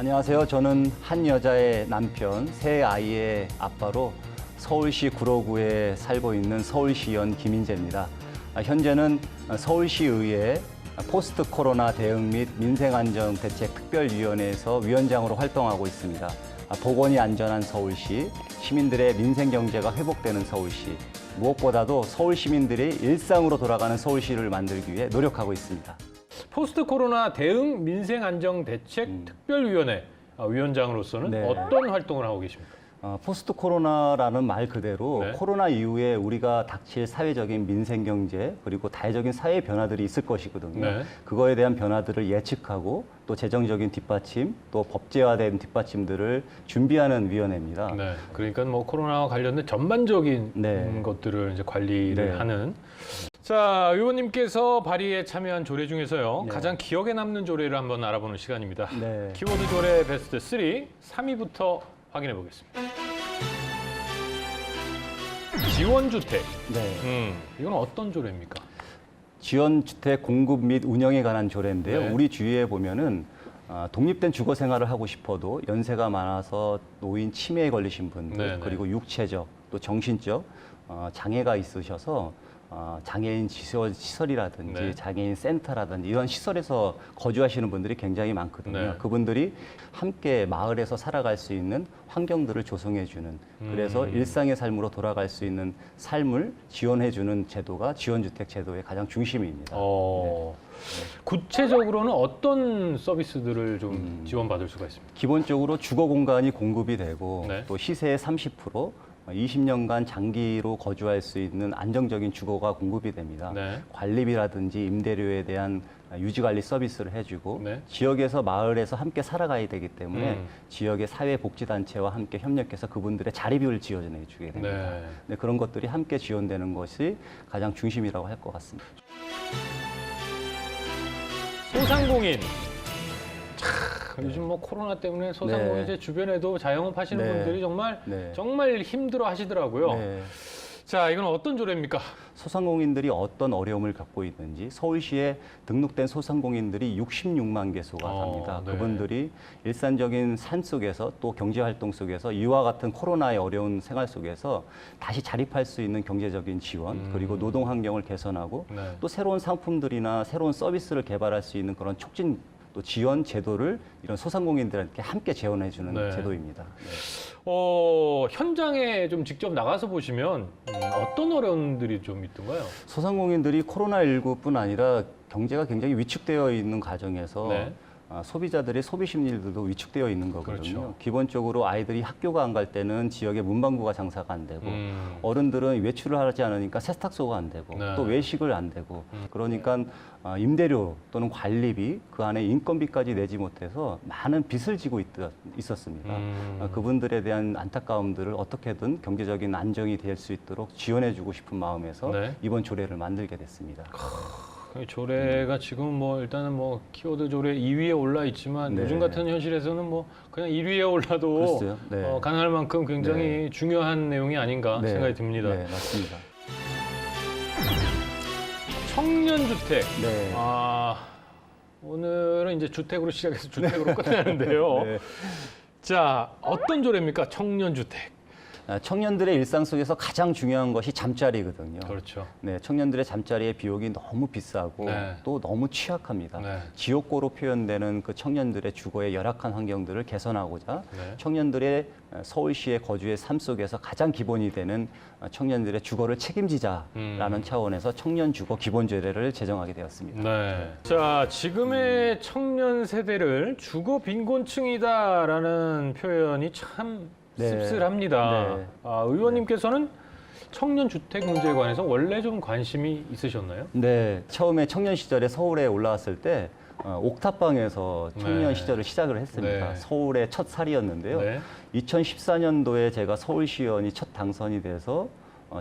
안녕하세요. 저는 한 여자의 남편, 세 아이의 아빠로 서울시 구로구에 살고 있는 서울시의원 김인재입니다. 현재는 서울시의회 포스트 코로나 대응 및 민생안정대책특별위원회에서 위원장으로 활동하고 있습니다. 보건이 안전한 서울시, 시민들의 민생 경제가 회복되는 서울시, 무엇보다도 서울 시민들이 일상으로 돌아가는 서울시를 만들기 위해 노력하고 있습니다. 포스트 코로나 대응 민생안정대책 특별위원회 위원장으로서는 네. 어떤 활동을 하고 계십니까? 포스트 코로나라는 말 그대로 네. 코로나 이후에 우리가 닥칠 사회적인 민생 경제 그리고 다회적인 사회 변화들이 있을 것이거든요. 네. 그거에 대한 변화들을 예측하고 또 재정적인 뒷받침 또 법제화된 뒷받침들을 준비하는 위원회입니다. 네, 그러니까 뭐 코로나와 관련된 전반적인 네. 것들을 이제 관리를 네. 하는. 자, 의원님께서 발의에 참여한 조례 중에서요. 네. 가장 기억에 남는 조례를 한번 알아보는 시간입니다. 네. 키워드 조례 베스트 3, 3위부터 확인해 보겠습니다. 지원주택. 네. 이건 어떤 조례입니까? 지원주택 공급 및 운영에 관한 조례인데요. 네. 우리 주위에 보면은 독립된 주거 생활을 하고 싶어도 연세가 많아서 노인 치매에 걸리신 분들 네, 네. 그리고 육체적 또 정신적 장애가 있으셔서 장애인 시설이라든지 네. 장애인 센터라든지 이런 시설에서 거주하시는 분들이 굉장히 많거든요. 네. 그분들이 함께 마을에서 살아갈 수 있는 환경들을 조성해주는 그래서 일상의 삶으로 돌아갈 수 있는 삶을 지원해주는 제도가 지원주택 제도의 가장 중심입니다. 구체적으로는 어떤 서비스들을 좀 지원받을 수가 있습니까? 기본적으로 주거 공간이 공급이 되고 네. 또 시세의 30%, 20년간 장기로 거주할 수 있는 안정적인 주거가 공급이 됩니다. 네. 관리비라든지 임대료에 대한 유지관리 서비스를 해주고 네. 지역에서 마을에서 함께 살아가야 되기 때문에 음. 지역의 사회복지단체와 함께 협력해서 그분들의 자리비를 지원해주게 됩니다. 네. 네, 그런 것들이 함께 지원되는 것이 가장 중심이라고 할 것 같습니다. 소상공인. 요즘 뭐 코로나 때문에 소상공인 네. 제 주변에도 자영업 하시는 네. 분들이 정말 네. 정말 힘들어 하시더라고요. 네. 자, 이건 어떤 조례입니까? 소상공인들이 어떤 어려움을 겪고 있는지 서울시에 등록된 소상공인들이 66만 개소가 삽니다. 네. 그분들이 일상적인 산속에서 또 경제활동 속에서 이와 같은 코로나의 어려운 생활 속에서 다시 자립할 수 있는 경제적인 지원 그리고 노동 환경을 개선하고 네. 또 새로운 상품들이나 새로운 서비스를 개발할 수 있는 그런 촉진 또 지원 제도를 이런 소상공인들한테 함께 지원해주는 네. 제도입니다. 네. 현장에 좀 직접 나가서 보시면 어떤 어려움들이 좀 있던가요? 소상공인들이 코로나19뿐 아니라 경제가 굉장히 위축되어 있는 과정에서 네. 소비자들의 소비 심리들도 위축되어 있는 거거든요. 그렇죠. 기본적으로 아이들이 학교가 안 갈 때는 지역의 문방구가 장사가 안 되고 어른들은 외출을 하지 않으니까 세탁소가 안 되고 네. 또 외식을 안 되고 그러니까 임대료 또는 관리비 그 안에 인건비까지 내지 못해서 많은 빚을 지고 있었습니다. 그분들에 대한 안타까움들을 어떻게든 경제적인 안정이 될 수 있도록 지원해주고 싶은 마음에서 네. 이번 조례를 만들게 됐습니다. 이 조례가 지금 뭐 일단은 뭐 키워드 조례 2위에 올라 있지만 네. 요즘 같은 현실에서는 뭐 그냥 1위에 올라도 글쎄요. 네. 가능할 만큼 굉장히 중요한 내용이 아닌가 네. 생각이 듭니다. 네, 맞습니다. 청년주택. 네. 오늘은 이제 주택으로 시작해서 주택으로 끝나는데요. 네. 자, 어떤 조례입니까? 청년주택. 청년들의 일상 속에서 가장 중요한 것이 잠자리거든요. 그렇죠. 네, 청년들의 잠자리의 비용이 너무 비싸고 네. 또 너무 취약합니다. 네. 지옥고로 표현되는 그 청년들의 주거의 열악한 환경들을 개선하고자 네. 청년들의 서울시의 거주의 삶 속에서 가장 기본이 되는 청년들의 주거를 책임지자라는 차원에서 청년주거 기본조례를 제정하게 되었습니다. 네. 자, 지금의 청년 세대를 주거 빈곤층이다라는 표현이 참 네. 씁쓸합니다. 네. 의원님께서는 청년 주택 문제에 관해서 원래 좀 관심이 있으셨나요? 네, 처음에 청년 시절에 서울에 올라왔을 때 옥탑방에서 청년 네. 시절을 시작을 했습니다. 네. 서울의 첫 살이었는데요. 네. 2014년도에 제가 서울시의원이 첫 당선이 돼서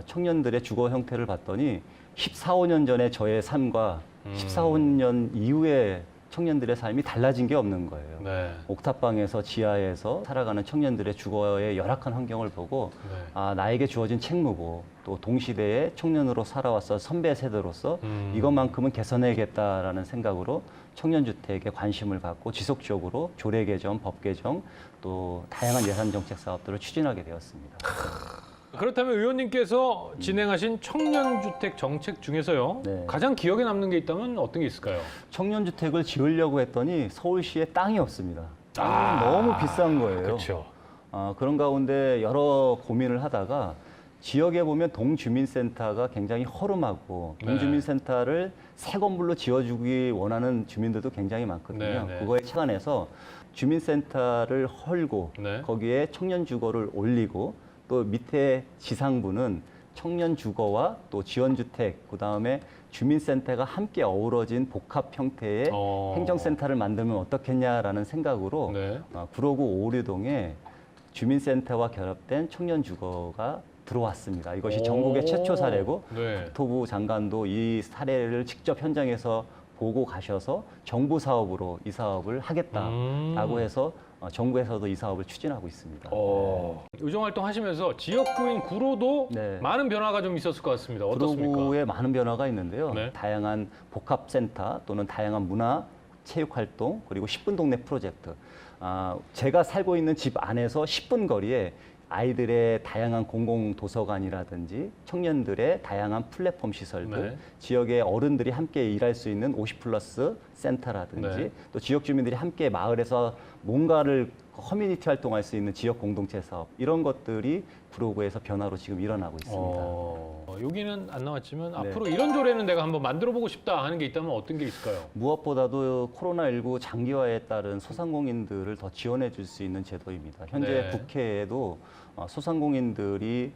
청년들의 주거 형태를 봤더니 14, 15년 전에 저의 삶과 14, 15년 이후에 청년들의 삶이 달라진 게 없는 거예요. 네. 옥탑방에서 지하에서 살아가는 청년들의 주거의 열악한 환경을 보고 네. 아, 나에게 주어진 책무고 또 동시대의 청년으로 살아왔어 선배 세대로서 이것만큼은 개선해야겠다라는 생각으로 청년주택에 관심을 갖고 지속적으로 조례 개정, 법 개정 또 다양한 예산 정책 사업들을 추진하게 되었습니다. 그렇다면 의원님께서 진행하신 청년주택 정책 중에서요. 네. 가장 기억에 남는 게 있다면 어떤 게 있을까요? 청년주택을 지으려고 했더니 서울시에 땅이 없습니다. 땅이 너무 비싼 거예요. 그렇죠. 그런 가운데 여러 고민을 하다가 지역에 보면 동주민센터가 굉장히 허름하고 네. 동주민센터를 새 건물로 지어주기 원하는 주민들도 굉장히 많거든요. 네, 네. 그거에 착안해서 주민센터를 헐고 네. 거기에 청년주거를 올리고 또 밑에 지상부는 청년주거와 또 지원주택 그다음에 주민센터가 함께 어우러진 복합 형태의 행정센터를 만들면 어떻겠냐라는 생각으로 네. 구로구 오류동에 주민센터와 결합된 청년주거가 들어왔습니다. 이것이 전국의 최초 사례고 네. 국토부 장관도 이 사례를 직접 현장에서 보고 가셔서 정부 사업으로 이 사업을 하겠다라고 해서 정부에서도 이 사업을 추진하고 있습니다. 의정활동 하시면서 지역구인 구로도 네. 많은 변화가 좀 있었을 것 같습니다. 어떻습니까? 구로구에 많은 변화가 있는데요. 네. 다양한 복합센터 또는 다양한 문화, 체육활동 그리고 10분 동네 프로젝트. 제가 살고 있는 집 안에서 10분 거리에 아이들의 다양한 공공도서관이라든지 청년들의 다양한 플랫폼 시설들, 네. 지역의 어른들이 함께 일할 수 있는 50플러스 센터라든지 네. 또 지역 주민들이 함께 마을에서 뭔가를 커뮤니티 활동할 수 있는 지역 공동체 사업 이런 것들이 구로구에서 변화로 지금 일어나고 있습니다. 여기는 안 나왔지만 네. 앞으로 이런 조례는 내가 한번 만들어보고 싶다 하는 게 있다면 어떤 게 있을까요? 무엇보다도 코로나19 장기화에 따른 소상공인들을 더 지원해 줄 수 있는 제도입니다. 현재 네. 국회에도 소상공인들이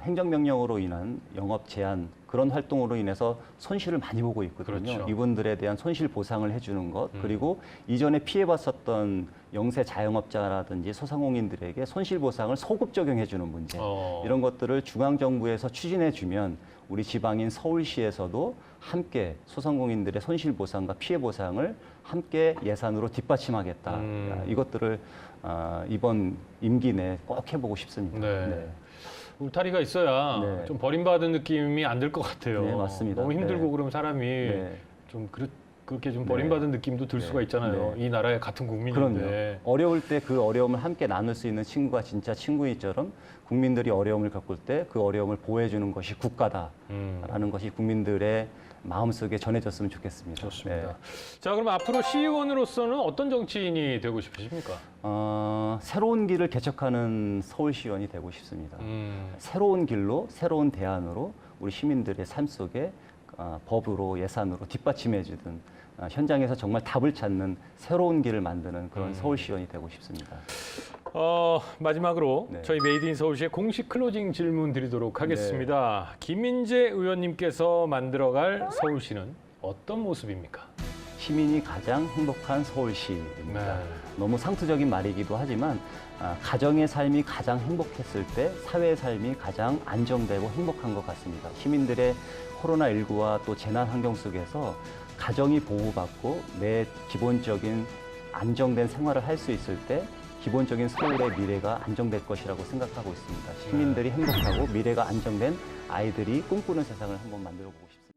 행정명령으로 인한 영업 제한 그런 활동으로 인해서 손실을 많이 보고 있거든요. 그렇죠. 이분들에 대한 손실 보상을 해주는 것 그리고 이전에 피해봤었던 영세 자영업자라든지 소상공인들에게 손실 보상을 소급 적용해주는 문제 이런 것들을 중앙정부에서 추진해주면 우리 지방인 서울시에서도 함께 소상공인들의 손실 보상과 피해 보상을 함께 예산으로 뒷받침하겠다. 이것들을 이번 임기 내에 꼭 해보고 싶습니다. 네. 울타리가 있어야 네. 좀 버림받은 느낌이 안 들 것 같아요. 네, 맞습니다. 너무 힘들고 네. 그러면 사람이 네. 좀 그렇게 좀 버림받은 느낌도 들 수가 있잖아요. 네. 이 나라의 같은 국민인데. 그럼요. 어려울 때 그 어려움을 함께 나눌 수 있는 친구가 진짜 친구이처럼 국민들이 어려움을 겪을 때 그 어려움을 보호해주는 것이 국가다라는 것이 국민들의 마음속에 전해졌으면 좋겠습니다. 좋습니다. 네. 자, 그럼 앞으로 시의원으로서는 어떤 정치인이 되고 싶으십니까? 새로운 길을 개척하는 서울시의원이 되고 싶습니다. 새로운 길로, 새로운 대안으로 우리 시민들의 삶 속에 법으로, 예산으로 뒷받침해주든 현장에서 정말 답을 찾는 새로운 길을 만드는 그런 서울시의원이 되고 싶습니다. 마지막으로 네. 저희 메이드 인 서울시의 공식 클로징 질문 드리도록 하겠습니다. 김인재 의원님께서 만들어갈 서울시는 어떤 모습입니까? 시민이 가장 행복한 서울시입니다. 네. 너무 상투적인 말이기도 하지만 가정의 삶이 가장 행복했을 때 사회의 삶이 가장 안정되고 행복한 것 같습니다. 시민들의 코로나19와 또 재난 환경 속에서 가정이 보호받고 내 기본적인 안정된 생활을 할 수 있을 때 기본적인 서울의 미래가 안정될 것이라고 생각하고 있습니다. 시민들이 행복하고 미래가 안정된 아이들이 꿈꾸는 세상을 한번 만들어 보고 싶습니다.